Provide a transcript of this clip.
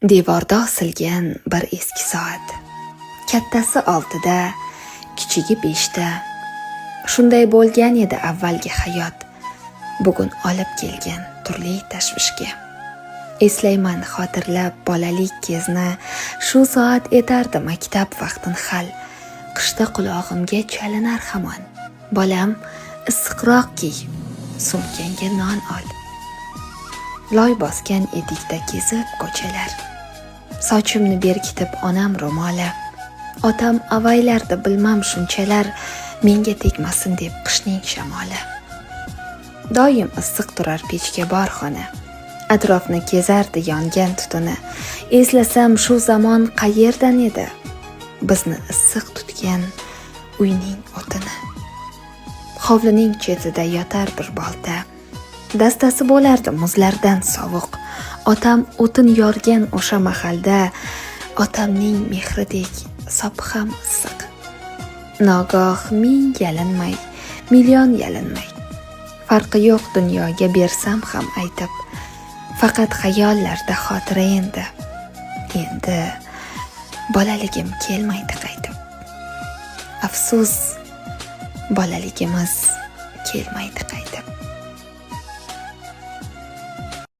Devorda osilgan bir eski soat. Kattasi 6da, kichigi 5da. Shunday bo'lgan edi avvalgi hayot. Bugun olib kelgan turli tashvishga. Eslayman xotirlab bolalik kezni, shu soat etardi maktab vaqtin hal. Qishda qulog'imga chalinar hamon. Bolam, issiqroq kiy, sumkangga non ol. Loy bosgan etikda kezib ko'chalar. Sochimni berkitib onam ro'moli. Otam avaylardi bilmam shunchalar, menga tegmasin deb qishning shamoli. Doim issiq turar pechga bor xona. Atrofni kezardi yongan tutuni. Eslasam shu zamon qayerdan edi? Bizni issiq tutgan uyning o'tini. Hovlining chetida yotar bir bolta. Dastasi bo'lardi muzlardan sovuq. Otam o'tin yorgan o'sha mahalda, otamning mehridek sopi ham issiq. Nogoh ming yalinmay, million yalinmay. Farqi yo'q dunyoga bersam ham aytib. Faqat xayollarda xotira endi. Endi bolaligim kelmaydi qaytib. Afsus, bolaligimiz kelmaydi qaytib.